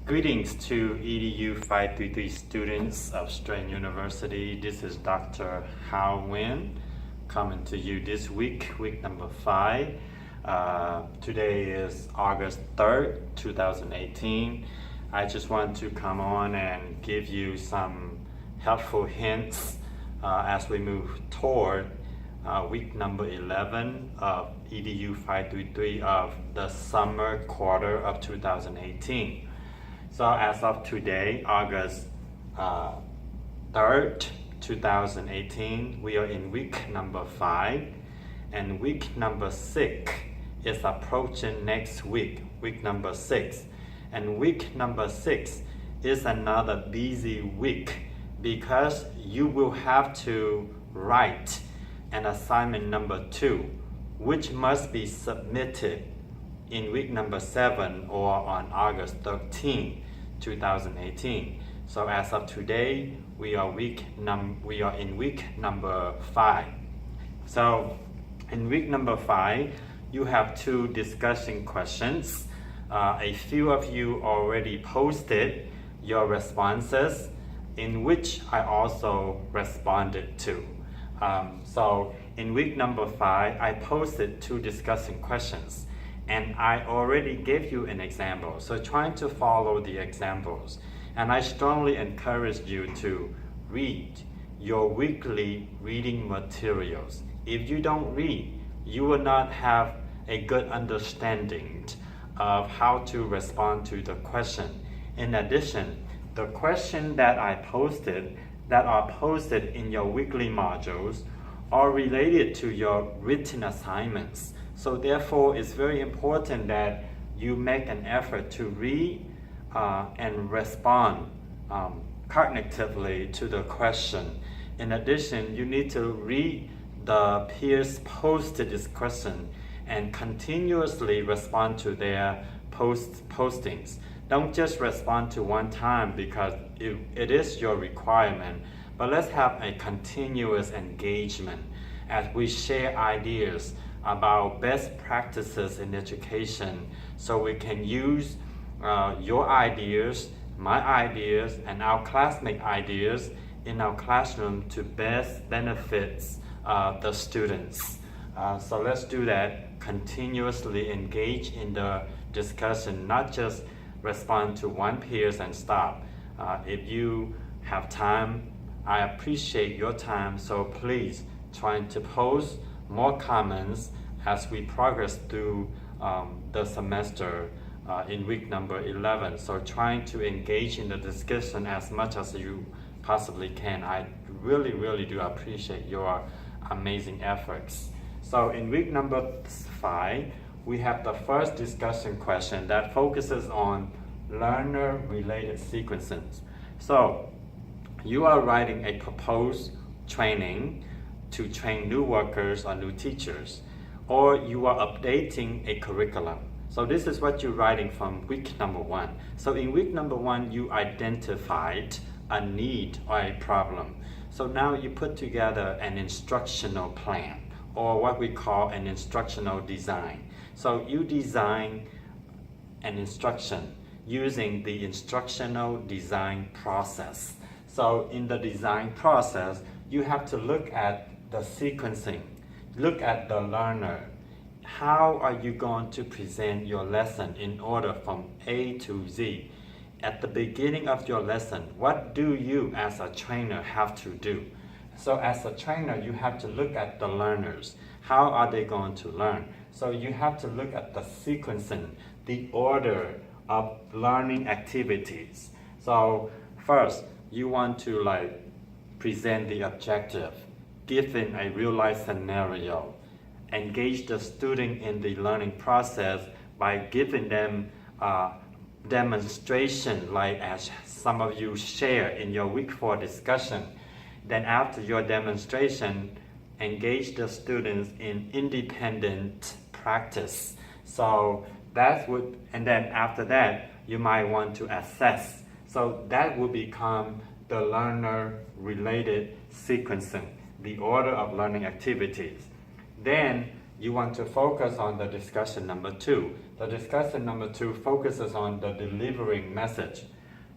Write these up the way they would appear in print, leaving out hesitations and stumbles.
Greetings to EDU 533 students of Strayer University. This is Dr. Nguyen coming to you this week number 5. Today is August 3rd, 2018. I just want to come on and give you some helpful hints as we move toward week number 11 of EDU 533 of the summer quarter of 2018. So as of today, August 3rd, 2018, we are in week number 5, and week number 6 is approaching next week, week number 6. And week number 6 is another busy week because you will have to write an assignment number 2, which must be submitted in week number 7 or on August 13, 2018. So as of today, we are in week number 5. So in week number 5, you have 2 discussion questions. A few of you already posted your responses, in which I also responded to. So in week number 5, I posted 2 discussion questions, and I already gave you an example. So trying to follow the examples. And I strongly encourage you to read your weekly reading materials. If you don't read, you will not have a good understanding of how to respond to the question. In addition, the questions that are posted in your weekly modules are related to your written assignments. So therefore, it's very important that you make an effort to read and respond cognitively to the question. In addition, you need to read the peers posted this question and continuously respond to their postings. Don't just respond to one time because it is your requirement, but let's have a continuous engagement as we share ideas about best practices in education, so we can use your ideas, my ideas, and our classmate ideas in our classroom to best benefits the students. So let's do that, continuously engage in the discussion, not just respond to one peers and stop. If you have time, I appreciate your time, so please try to post more comments as we progress through the semester in week number 11. So trying to engage in the discussion as much as you possibly can. I really do appreciate your amazing efforts. So in week number 5, we have the first discussion question that focuses on learner-related sequences. So you are writing a proposed training to train new workers or new teachers, or you are updating a curriculum. So this is what you're writing from week number 1. So in week number 1, you identified a need or a problem. So now you put together an instructional plan, or what we call an instructional design. So you design an instruction using the instructional design process. So in the design process, you have to look at the sequencing, look at the learner. How are you going to present your lesson in order from A to Z? At the beginning of your lesson, what do you as a trainer have to do? So as a trainer, you have to look at the learners. How are they going to learn? So you have to look at the sequencing, the order of learning activities. So first, you want to present the objective, given a real-life scenario. Engage the student in the learning process by giving them demonstration, like as some of you share in your week 4 discussion. Then after your demonstration, engage the students in independent practice. So and then after that, you might want to assess. So that will become the learner-related sequencing, the order of learning activities. Then you want to focus on the discussion number 2. The discussion number 2 focuses on the delivering message.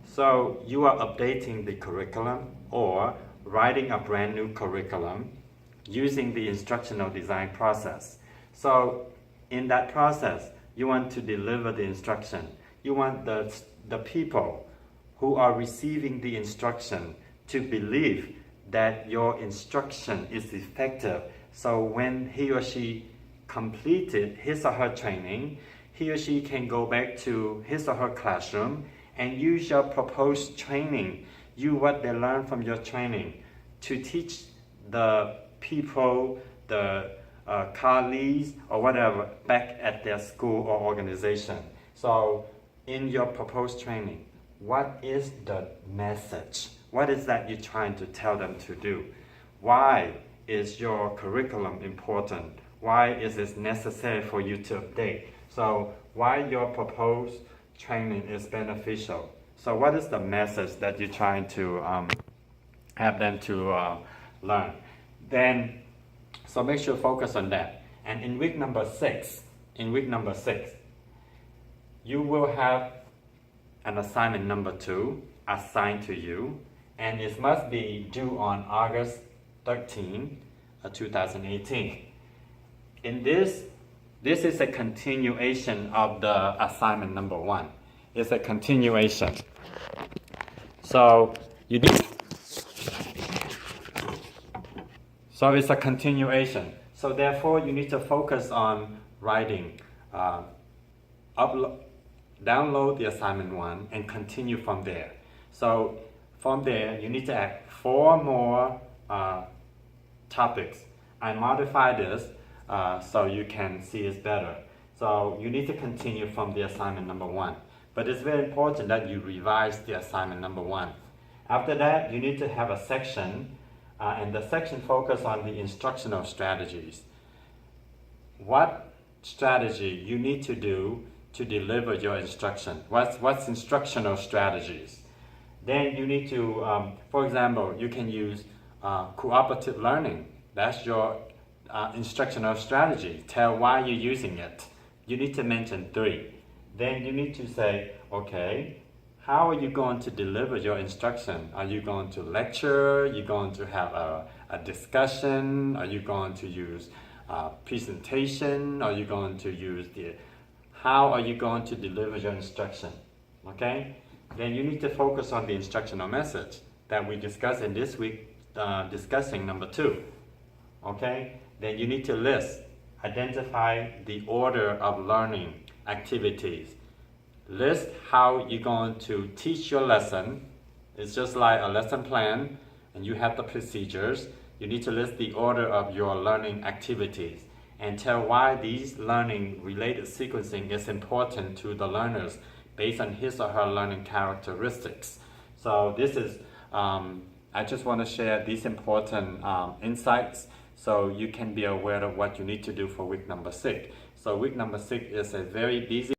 So you are updating the curriculum or writing a brand new curriculum using the instructional design process. So in that process, you want to deliver the instruction. You want the people who are receiving the instruction to believe that your instruction is effective. So when he or she completed his or her training, he or she can go back to his or her classroom and use your proposed training, what they learned from your training, to teach the people, the colleagues or whatever back at their school or organization. So in your proposed training, what is the message? What is that you're trying to tell them to do? Why is your curriculum important? Why is it necessary for you to update? So why your proposed training is beneficial? So what is the message that you're trying to have them to learn? Then, so make sure focus on that. And in week number 6, you will have an assignment number 2 assigned to you, and it must be due on August 13, 2018. In this is a continuation of the assignment number 1. It's a continuation. So you need. So it's a continuation. So therefore, you need to focus on writing, download the assignment 1 and continue from there. So from there, you need to add 4 more topics. I modify this so you can see it better. So you need to continue from the assignment number 1. But it's very important that you revise the assignment number 1. After that, you need to have a section, and the section focus on the instructional strategies. What strategy you need to do to deliver your instruction? What's instructional strategies? Then you need to, for example, you can use cooperative learning. That's your instructional strategy. Tell why you're using it. You need to mention 3. Then you need to say, okay, how are you going to deliver your instruction? Are you going to lecture? Are you going to have a discussion? Are you going to use presentation? Are you going to use how are you going to deliver your instruction? Okay? Then you need to focus on the instructional message that we discussed in this week, discussing number 2. Okay? Then you need to identify the order of learning activities. List how you're going to teach your lesson. It's just like a lesson plan, and you have the procedures. You need to list the order of your learning activities and tell why these learning related sequencing is important to the learners based on his or her learning characteristics. So this is, I just want to share these important insights so you can be aware of what you need to do for week number 6. So week number 6 is a very busy